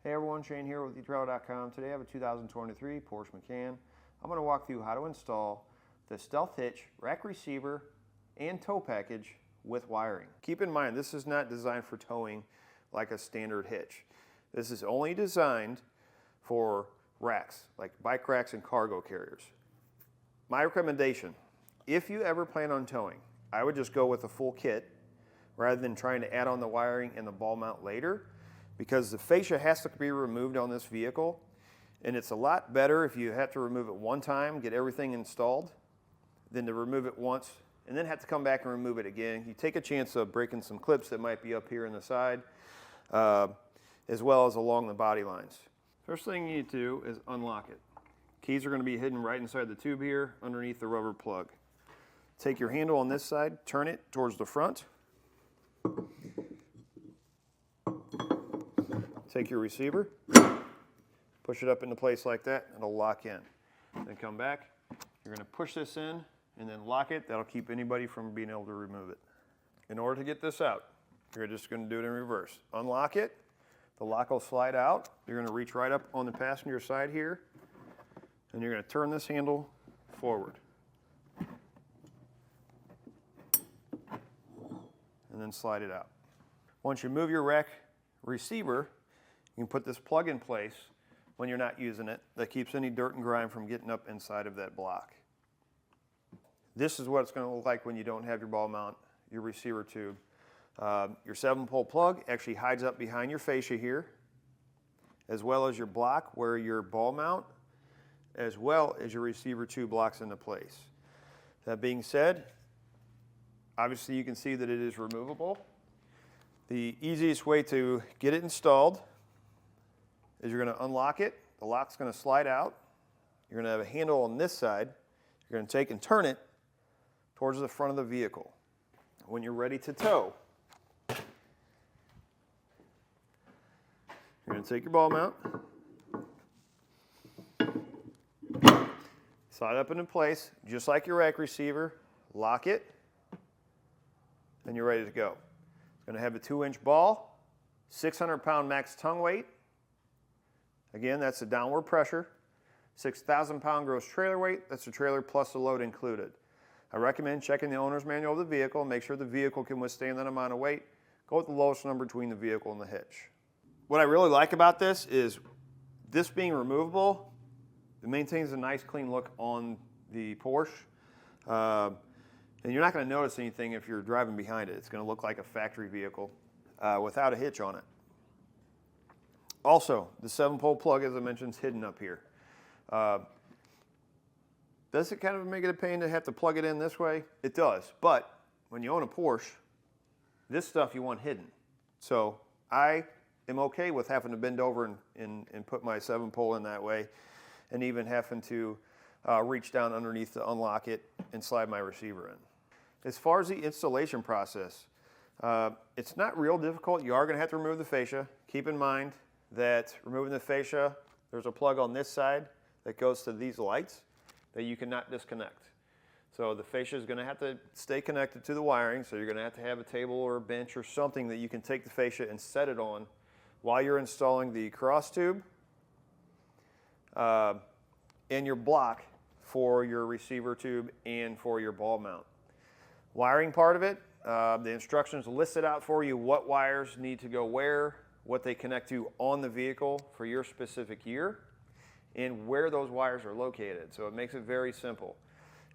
Hey everyone, Shane here with eTrailer.com. Today I have a 2023 Porsche Macan. I'm going to walk through how to install the Stealth Hitch rack receiver and tow package with wiring. Keep in mind, this is not designed for towing like a standard hitch. This is only designed for racks, like bike racks and cargo carriers. My recommendation, if you ever plan on towing, I would just go with a full kit rather than trying to add on the wiring and the ball mount later, because the fascia has to be removed on this vehicle, and it's a lot better if you have to remove it one time, get everything installed, than to remove it once and then have to come back and remove it again. You take a chance of breaking some clips that might be up here in the side, as well as along the body lines. First thing you need to do is unlock it. Keys are going to be hidden right inside the tube here, underneath the rubber plug. Take your handle on this side, turn it towards the front. Take your receiver, push it up into place like that, it'll lock in. Then come back, you're going to push this in and then lock it. That'll keep anybody from being able to remove it. In order to get this out, you're just going to do it in reverse. Unlock it, the lock will slide out. You're going to reach right up on the passenger side here, and you're going to turn this handle forward. And then slide it out. Once you move your rack receiver, you can put this plug in place when you're not using it. That keeps any dirt and grime from getting up inside of that block. This is what it's going to look like when you don't have your ball mount, your receiver tube. Your 7-pole plug actually hides up behind your fascia here, as well as your block where your ball mount, as well as your receiver tube locks into place. That being said, obviously you can see that it is removable. The easiest way to get it installed is you're going to unlock it. The lock's going to slide out. You're going to have a handle on this side. You're going to take and turn it towards the front of the vehicle. When you're ready to tow, you're going to take your ball mount, slide up into place, just like your rack receiver, lock it, and you're ready to go. It's going to have a 2-inch ball, 600-pound max tongue weight. Again, that's the downward pressure. 6,000-pound gross trailer weight. That's the trailer plus the load included. I recommend checking the owner's manual of the vehicle, make sure the vehicle can withstand that amount of weight. Go with the lowest number between the vehicle and the hitch. What I really like about this is this being removable, it maintains a nice clean look on the Porsche. And you're not going to notice anything if you're driving behind it. It's going to look like a factory vehicle without a hitch on it. Also, the 7-pole plug, as I mentioned, is hidden up here. Does it kind of make it a pain to have to plug it in this way? It does, but when you own a Porsche, this stuff you want hidden. So I am okay with having to bend over and put my 7-pole in that way, and even having to reach down underneath to unlock it and slide my receiver in. As far as the installation process, it's not real difficult. You are going to have to remove the fascia. Keep in mind that removing the fascia, there's a plug on this side that goes to these lights that you cannot disconnect. So the fascia is going to have to stay connected to the wiring, so you're going to have a table or a bench or something that you can take the fascia and set it on while you're installing the cross tube and your block for your receiver tube and for your ball mount. Wiring part of it, the instructions listed out for you what wires need to go where, what they connect to on the vehicle for your specific year, and where those wires are located. So it makes it very simple.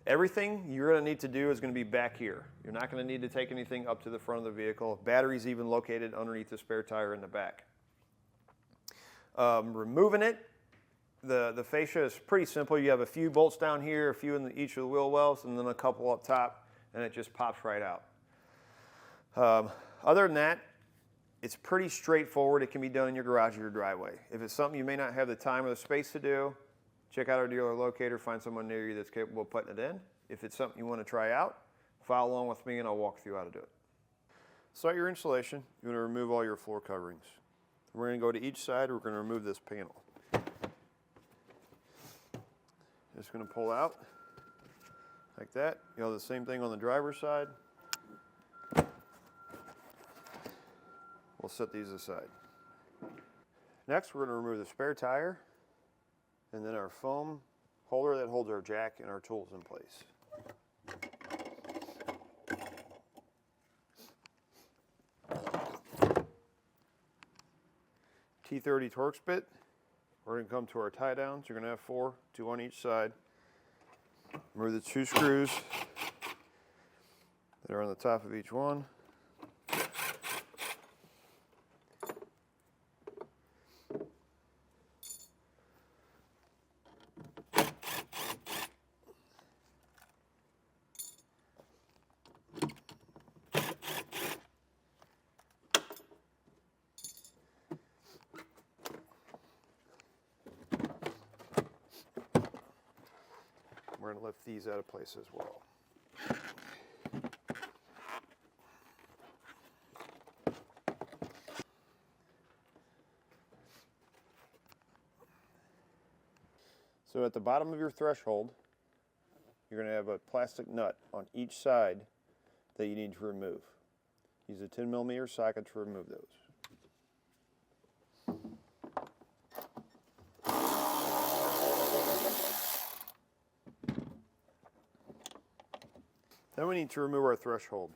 Everything you're going to need to do is going to be back here. You're not going to need to take anything up to the front of the vehicle. Battery's even located underneath the spare tire in the back. Removing it, the fascia is pretty simple. You have a few bolts down here, a few in each of the wheel wells, and then a couple up top, and it just pops right out. Other than that, it's pretty straightforward. It can be done in your garage or your driveway. If it's something you may not have the time or the space to do, check out our dealer locator, find someone near you that's capable of putting it in. If it's something you want to try out, follow along with me and I'll walk through how to do it. Start your installation. You're going to remove all your floor coverings. We're going to go to each side. We're going to remove this panel. Just going to pull out like that. You know, the same thing on the driver's side. We'll set these aside. Next, we're going to remove the spare tire and then our foam holder that holds our jack and our tools in place. T30 Torx bit. We're going to come to our tie downs. You're going to have 4, 2 on each side. Remove the 2 screws that are on the top of each one. We're going to lift these out of place as well. So at the bottom of your threshold, you're going to have a plastic nut on each side that you need to remove. Use a 10mm socket to remove those. Then we need to remove our threshold.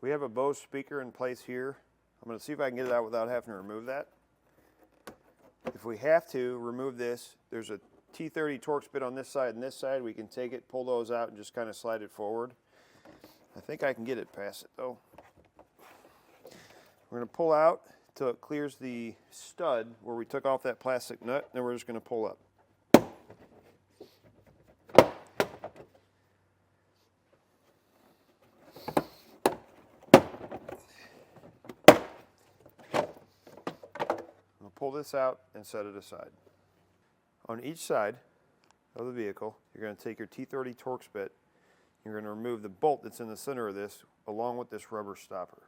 We have a Bose speaker in place here. I'm going to see if I can get it out without having to remove that. If we have to remove this, there's a T30 Torx bit on this side and this side. We can take it, pull those out, and just kind of slide it forward. I think I can get it past it though. We're going to pull out until it clears the stud where we took off that plastic nut, then we're just going to pull up. Pull this out and set it aside. On each side of the vehicle, you're going to take your T30 Torx bit. You're going to remove the bolt that's in the center of this along with this rubber stopper.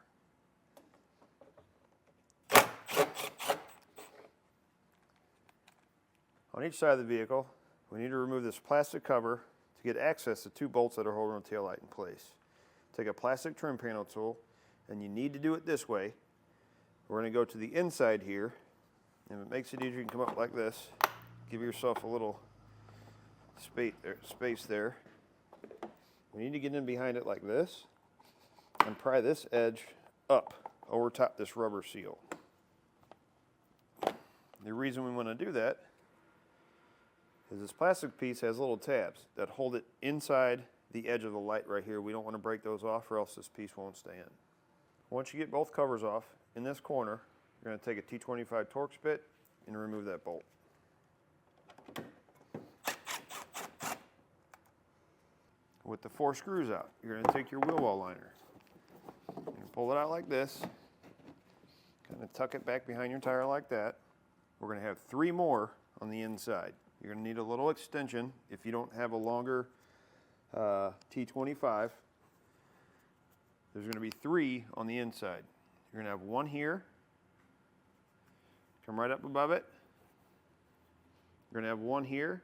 On each side of the vehicle, we need to remove this plastic cover to get access to 2 bolts that are holding the taillight in place. Take a plastic trim panel tool, and you need to do it this way. We're going to go to the inside here. If it makes it easier, you can come up like this. Give yourself a little space there. We need to get in behind it like this and pry this edge up over top this rubber seal. The reason we want to do that is this plastic piece has little tabs that hold it inside the edge of the light right here. We don't want to break those off or else this piece won't stay in. Once you get both covers off, in this corner, you're going to take a T25 Torx bit and remove that bolt. With the 4 screws out, you're going to take your wheel well liner. You're going to pull it out like this, kind of tuck it back behind your tire like that. We're going to have 3 more on the inside. You're going to need a little extension if you don't have a longer T25. There's going to be 3 on the inside. You're going to have 1 here. Come right up above it. You're going to have 1 here.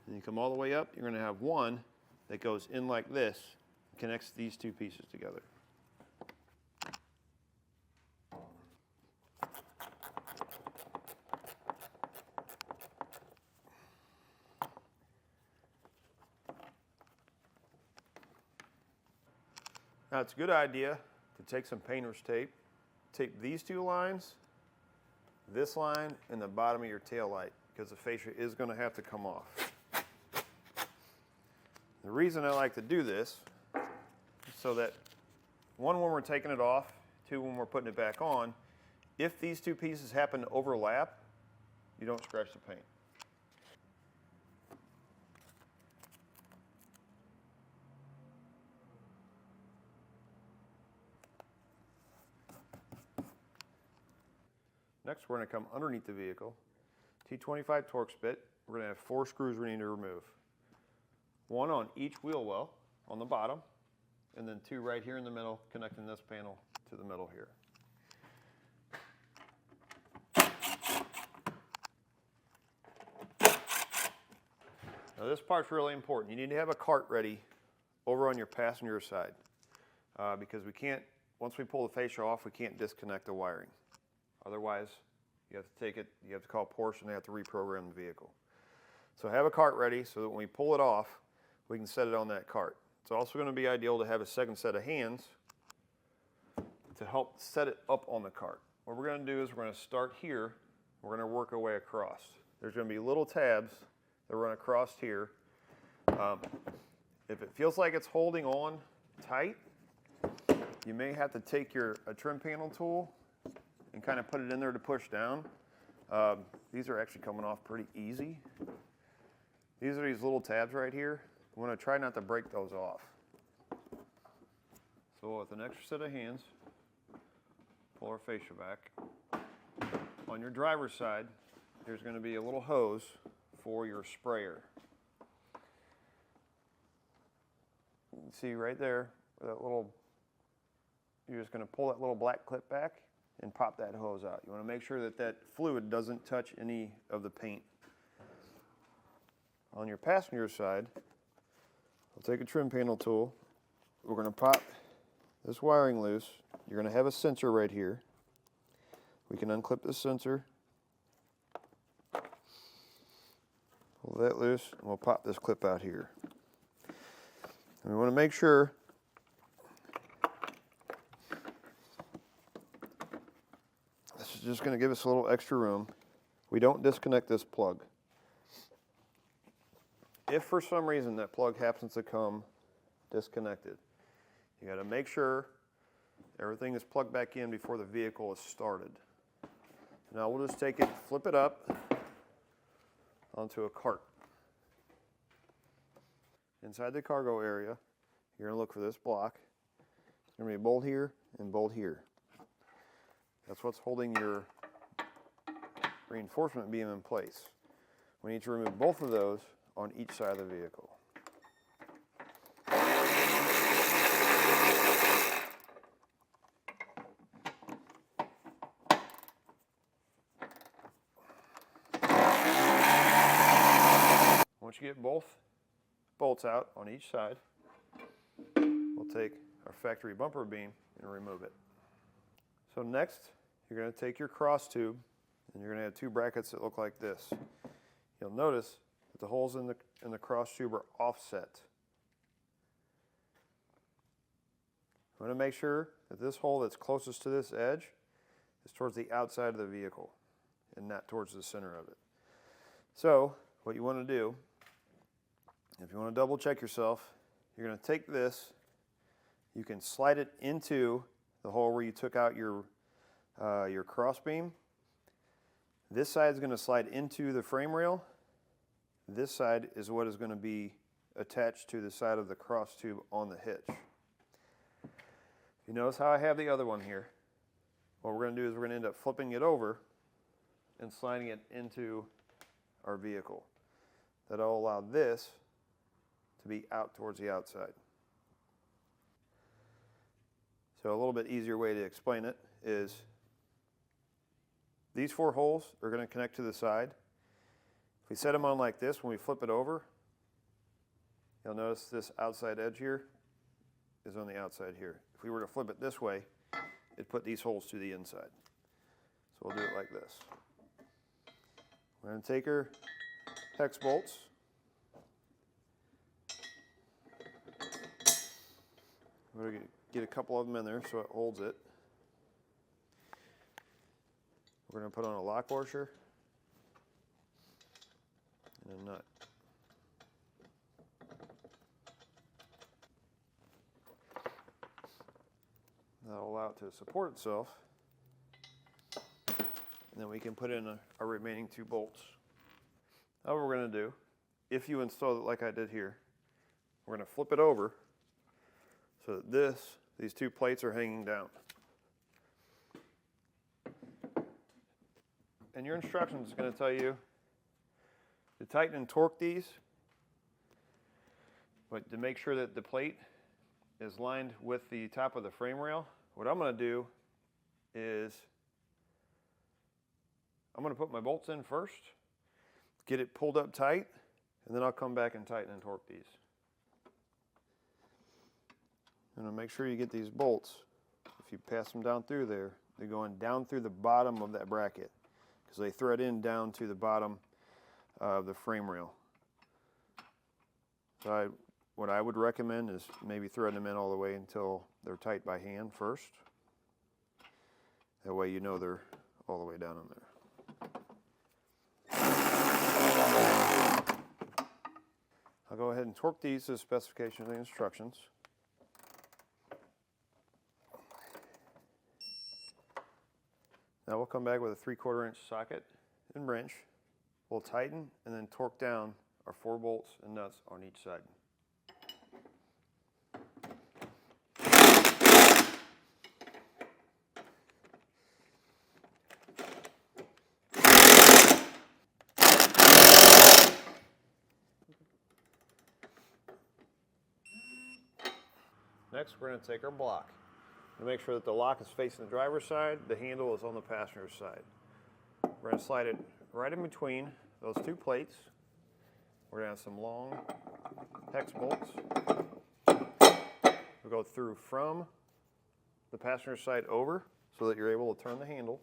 And you come all the way up, you're going to have 1 that goes in like this, connects these 2 pieces together. Now it's a good idea to take some painter's tape, tape these 2 lines, this line, and the bottom of your tail light, because the fascia is going to have to come off. The reason I like to do this is so that 1, when we're taking it off, 2, when we're putting it back on, if these 2 pieces happen to overlap, you don't scratch the paint. Next, we're going to come underneath the vehicle. T25 Torx bit. We're going to have 4 screws we need to remove. 1 on each wheel well on the bottom, and then 2 right here in the middle, connecting this panel to the middle here. Now this part's really important. You need to have a cart ready over on your passenger side because we can't once we pull the fascia off, we can't disconnect the wiring. Otherwise, you have to take it, you have to call Porsche and they have to reprogram the vehicle. So have a cart ready so that when we pull it off, we can set it on that cart. It's also going to be ideal to have a second set of hands to help set it up on the cart. What we're going to do is we're going to start here. We're going to work our way across. There's going to be little tabs that run across here. If it feels like it's holding on tight, you may have to take a trim panel tool and kind of put it in there to push down. These are actually coming off pretty easy. These are these little tabs right here. We want to try not to break those off. So with an extra set of hands, pull our fascia back. On your driver's side, there's going to be a little hose for your sprayer. You can see right there, that little, you're just going to pull that little black clip back and pop that hose out. You want to make sure that that fluid doesn't touch any of the paint. On your passenger side, we'll take a trim panel tool. We're going to pop this wiring loose. You're going to have a sensor right here. We can unclip this sensor, pull that loose, and we'll pop this clip out here. And we want to make sure this is just going to give us a little extra room. We don't disconnect this plug. If for some reason that plug happens to come disconnected, you got to make sure everything is plugged back in before the vehicle is started. Now we'll just take it, flip it up onto a cart. Inside the cargo area, you're going to look for this block. It's going to be a bolt here and bolt here. That's what's holding your reinforcement beam in place. We need to remove both of those on each side of the vehicle. Once you get both bolts out on each side, we'll take our factory bumper beam and remove it. So next, you're going to take your cross tube and you're going to have two brackets that look like this. You'll notice that the holes in the cross tube are offset. I'm going to make sure that this hole that's closest to this edge is towards the outside of the vehicle and not towards the center of it. So what you want to do, if you want to double check yourself, you're going to take this, you can slide it into the hole where you took out your cross beam. This side is going to slide into the frame rail. This side is what is going to be attached to the side of the cross tube on the hitch. You notice how I have the other one here. What we're going to do is we're going to end up flipping it over and sliding it into our vehicle. That'll allow this to be out towards the outside. So a little bit easier way to explain it is these four holes are going to connect to the side. If we set them on like this, when we flip it over, you'll notice this outside edge here is on the outside here. If we were to flip it this way, it'd put these holes to the inside. So we'll do it like this. We're going to take our hex bolts. We're going to get a couple of them in there so it holds it. We're going to put on a lock washer and a nut. That'll allow it to support itself. And then we can put in our remaining two bolts. Now what we're going to do, if you install it like I did here, we're going to flip it over so that these two plates are hanging down. And your instructions is going to tell you to tighten and torque these, but to make sure that the plate is lined with the top of the frame rail. What I'm going to do is I'm going to put my bolts in first, get it pulled up tight, and then I'll come back and tighten and torque these. I'm going to make sure you get these bolts. you pass them down through there, they're going down through the bottom of that bracket because they thread in down to the bottom of the frame rail. So what I would recommend is maybe threading them in all the way until they're tight by hand first. That way you know they're all the way down in there. I'll go ahead and torque these to the specifications and instructions. Now we'll come back with a 3/4 inch socket and wrench. We'll tighten and then torque down our 4 bolts and nuts on each side. Next, we're going to take our block. To make sure that the lock is facing the driver's side, the handle is on the passenger side. We're going to slide it right in between those 2 plates. We're going to have some long hex bolts. We'll go through from the passenger side over so that you're able to turn the handle.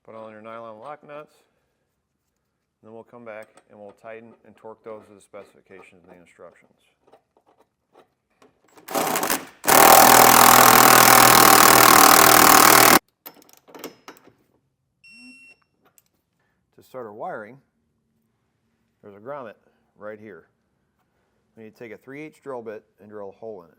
Put on your nylon lock nuts. Then we'll come back and we'll tighten and torque those to the specifications and the instructions. To start our wiring, there's a grommet right here. We need to take a 3/8 drill bit and drill a hole in it.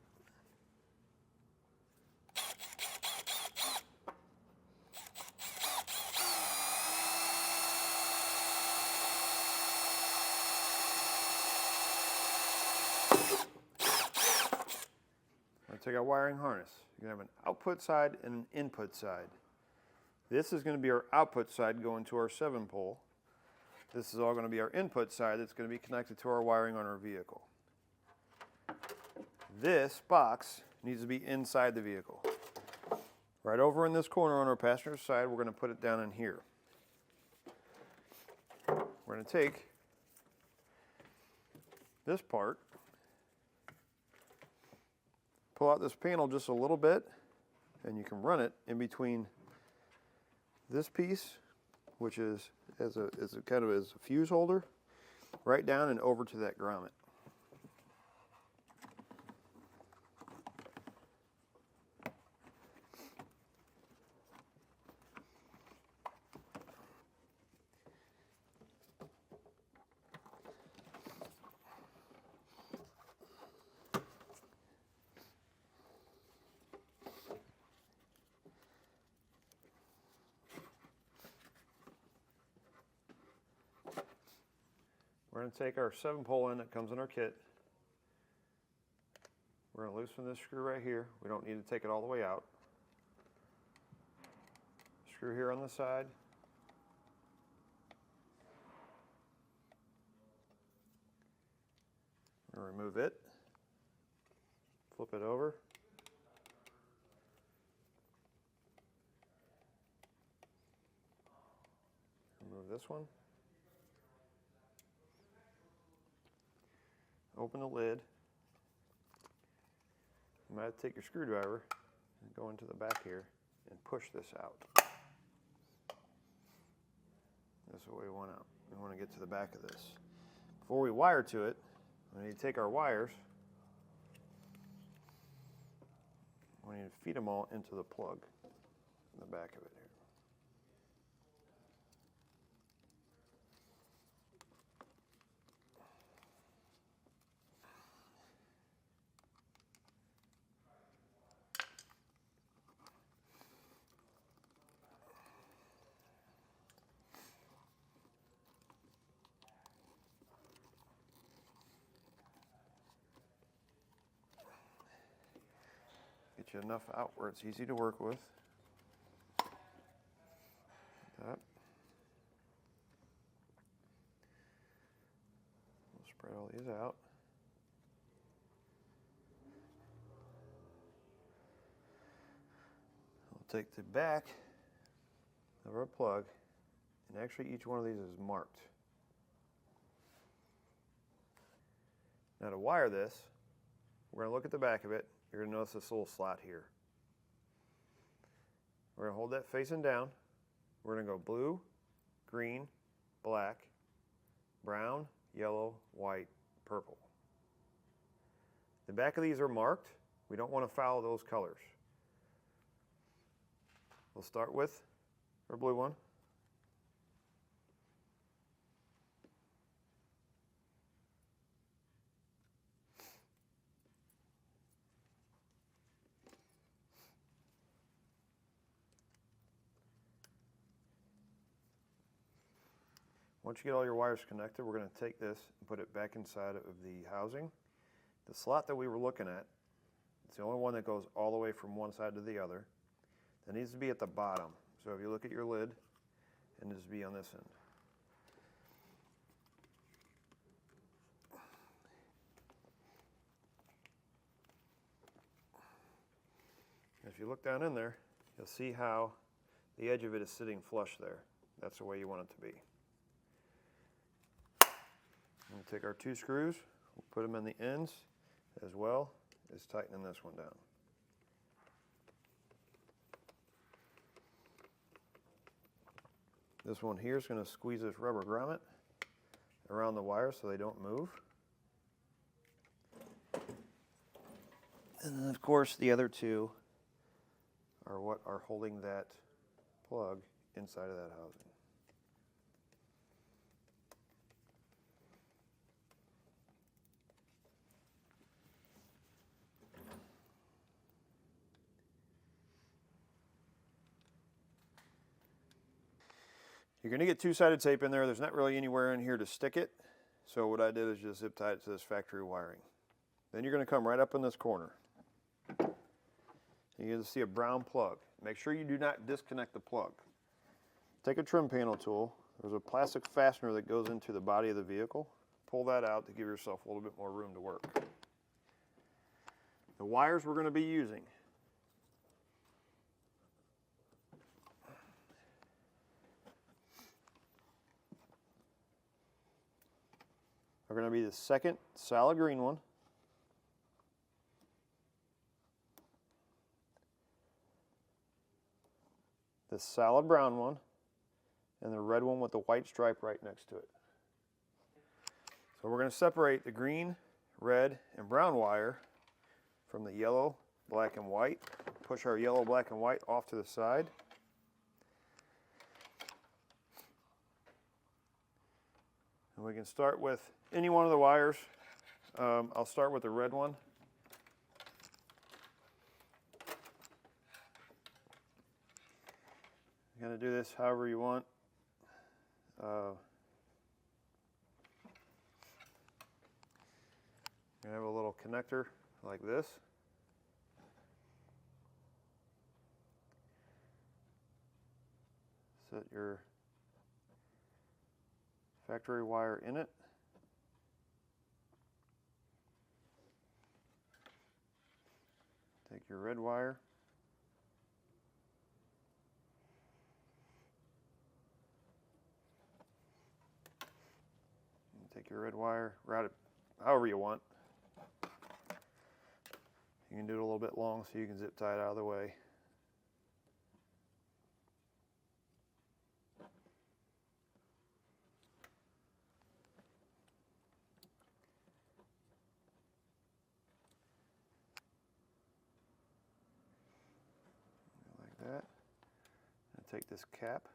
Take our wiring harness. You're going to have an output side and an input side. This is going to be our output side going to our 7-pole. This is all going to be our input side that's going to be connected to our wiring on our vehicle. This box needs to be inside the vehicle. Right over in this corner on our passenger side, we're going to put it down in here. We're going to take this part, pull out this panel just a little bit, and you can run it in between this piece, which is as a kind of as a fuse holder, right down and over to that grommet. We're going to take our 7-pole in that comes in our kit. We're going to loosen this screw right here. We don't need to take it all the way out. Screw here on the side. We're going to remove it. Flip it over. Remove this one. Open the lid. You might have to take your screwdriver and go into the back here and push this out. That's what we want out. We want to get to the back of this. Before we wire to it, we need to take our wires. We need to feed them all into the plug in the back of it here. Get you enough out where it's easy to work with. That. We'll spread all these out. We'll take the back of our plug, and actually each one of these is marked. Now to wire this, we're going to look at the back of it. You're going to notice this little slot here. We're going to hold that facing down. We're going to go blue, green, black, brown, yellow, white, purple. The back of these are marked. We don't want to foul those colors. We'll start with our blue one. Once you get all your wires connected, we're going to take this and put it back inside of the housing. The slot that we were looking at, it's the only one that goes all the way from one side to the other. That needs to be at the bottom. So if you look at your lid, it needs to be on this end. If you look down in there, you'll see how the edge of it is sitting flush there. That's the way you want it to be. We'll take our 2 screws, we'll put them in the ends as well as tightening this one down. This one here is going to squeeze this rubber grommet around the wires so they don't move. And then of course the other 2 are what are holding that plug inside of that housing. You're going to get 2-sided tape in there. There's not really anywhere in here to stick it. So what I did is just zip tie it to this factory wiring. Then you're going to come right up in this corner. You're going to see a brown plug. Make sure you do not disconnect the plug. Take a trim panel tool. There's a plastic fastener that goes into the body of the vehicle. Pull that out to give yourself a little bit more room to work. The wires we're going to be using. Are going to be the second solid green one, the solid brown one, and the red one with the white stripe right next to it. So we're going to separate the green, red, and brown wire from the yellow, black, and white. Push our yellow, black, and white off to the side. And we can start with any one of the wires. I'll start with the red one. You're going to do this however you want. You're going to have a little connector like this. Set your factory wire in it. Take your red wire. Take your red wire, route it however you want. You can do it a little bit long so you can zip tie it out of the way. Like that. And take this cap.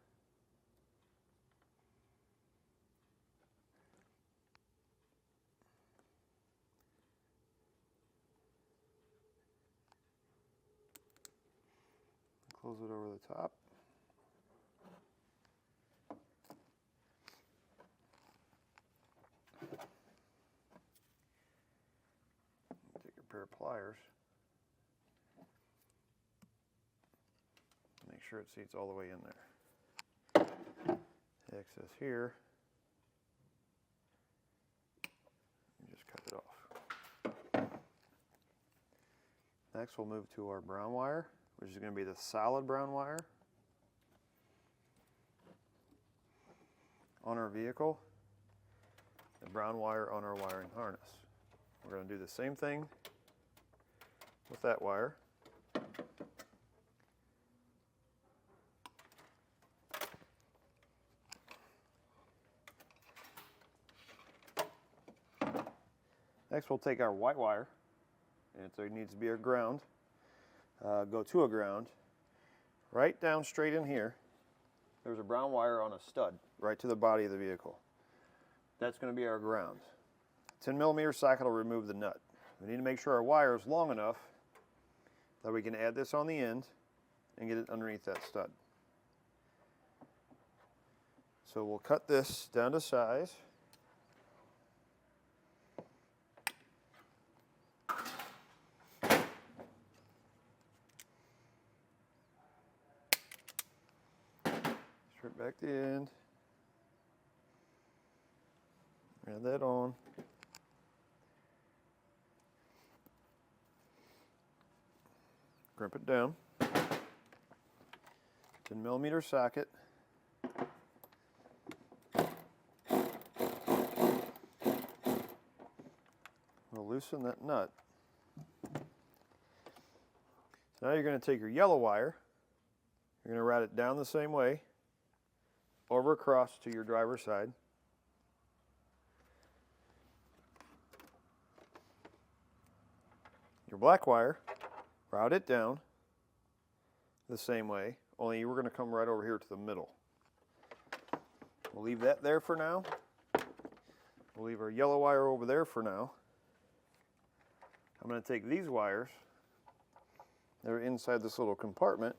Close it over the top. Take your pair of pliers. Make sure it seats all the way in there. The excess here, you just cut it off. Next we'll move to our brown wire, which is going to be the solid brown wire on our vehicle, the brown wire on our wiring harness. We're going to do the same thing with that wire. Next we'll take our white wire, and so it needs to be a ground, go to a ground. Right down straight in here, there's a brown wire on a stud, right to the body of the vehicle. That's going to be our ground. 10mm socket will remove the nut. We need to make sure our wire is long enough that we can add this on the end and get it underneath that stud. So we'll cut this down to size. Strip back the end. Add that on. Crimp it down. 10mm socket. We'll loosen that nut. So now you're going to take your yellow wire. You're going to route it down the same way, over across to your driver's side. Your black wire, route it down the same way, only we're going to come right over here to the middle. We'll leave that there for now. We'll leave our yellow wire over there for now. I'm going to take these wires, they're inside this little compartment.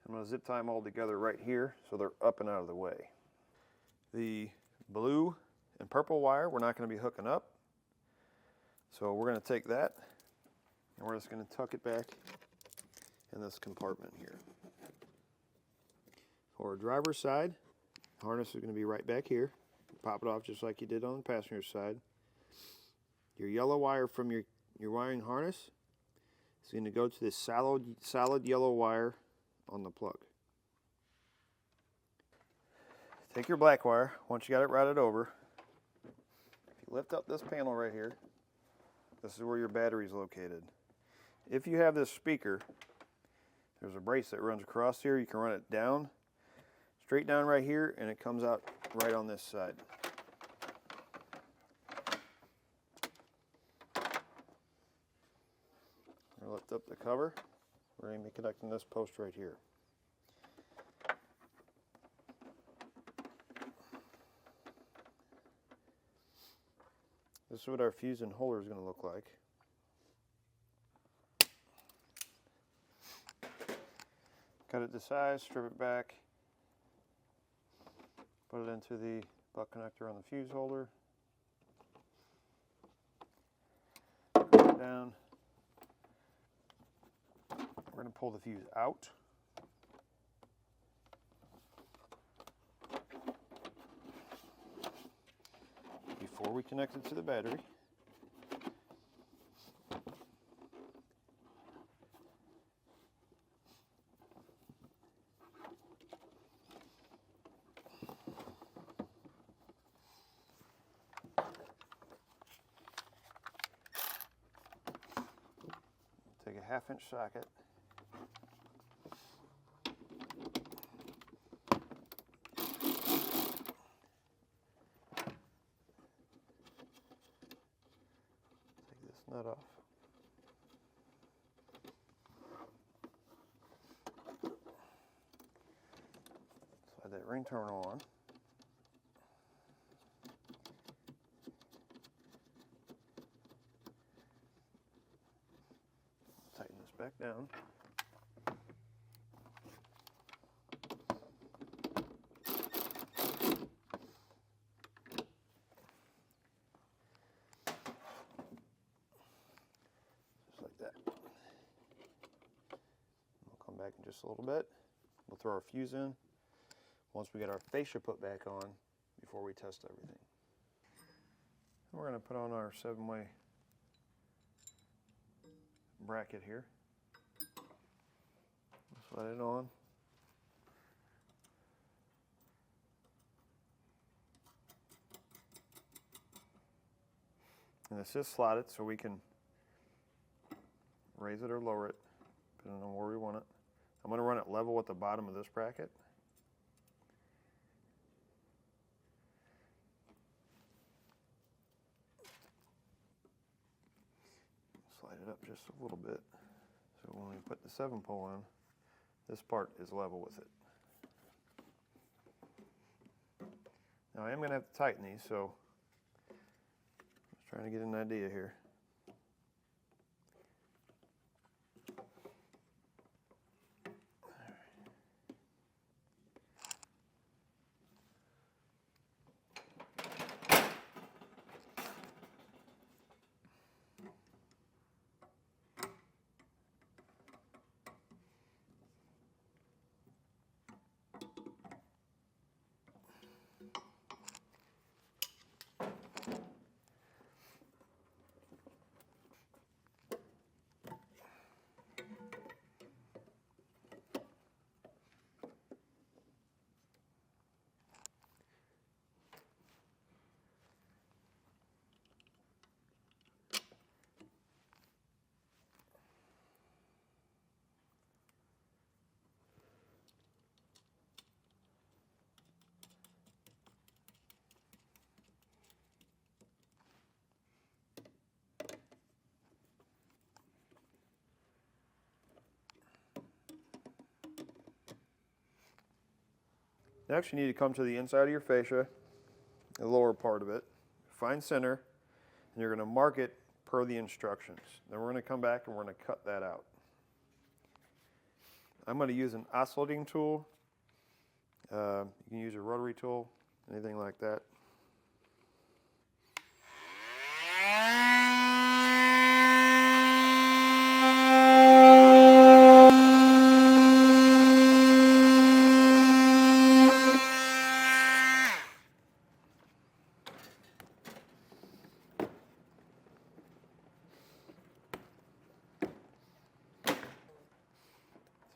I'm going to zip tie them all together right here so they're up and out of the way. The blue and purple wire we're not going to be hooking up. So we're going to take that and we're just going to tuck it back in this compartment here. For our driver's side, harness is going to be right back here. Pop it off just like you did on the passenger side. Your yellow wire from your wiring harness is going to go to this solid yellow wire on the plug. Take your black wire, once you got it routed over, if you lift up this panel right here, this is where your battery is located. If you have this speaker, there's a brace that runs across here. You can run it down, straight down right here, and it comes out right on this side. I'll lift up the cover. We're going to be connecting this post right here. This is what our fuse and holder is going to look like. Cut it to size, strip it back, put it into the butt connector on the fuse holder, put it down. We're going to pull the fuse out. Before we connect it to the battery. Take a 1/2-inch socket. Nut off. Slide that ring terminal on. Tighten this back down. Back in just a little bit. We'll throw our fuse in once we get our fascia put back on before we test everything. And we're going to put on our 7-way bracket here. Slide it on. And this is slotted, so we can raise it or lower it, depending on where we want it. I'm going to run it level with the bottom of this bracket. Slide it up just a little bit, so when we put the 7-pole in, this part is level with it. Now I am going to have to tighten these, so just trying to get an idea here. Next, you need to come to the inside of your fascia, the lower part of it, find center, and you're going to mark it per the instructions. Then we're going to come back and we're going to cut that out. I'm going to use an oscillating tool. You can use a rotary tool, anything like that.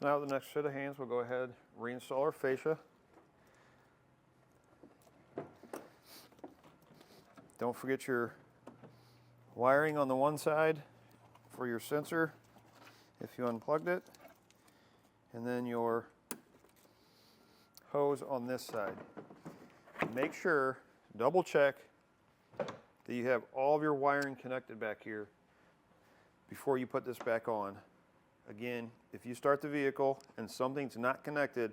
Now with the next set of hands, we'll go ahead and reinstall our fascia. Don't forget your wiring on the one side for your sensor if you unplugged it, and then your hose on this side. Make sure, double check that you have all of your wiring connected back here before you put this back on. Again, if you start the vehicle and something's not connected,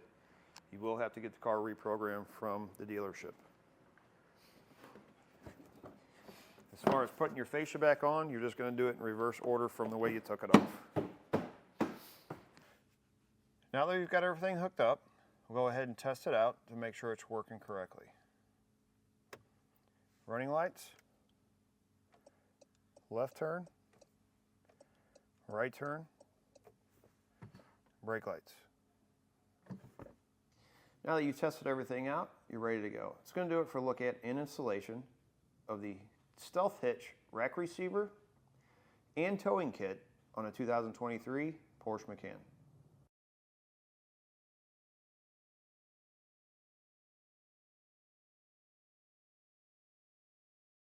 you will have to get the car reprogrammed from the dealership. As far as putting your fascia back on, you're just going to do it in reverse order from the way you took it off. Now that you've got everything hooked up, we'll go ahead and test it out to make sure it's working correctly. Running lights, left turn, right turn, brake lights. Now that you've tested everything out, you're ready to go. It's going to do it for a look at and installation of the Stealth Hitch rack receiver and towing kit on a 2023 Porsche Macan.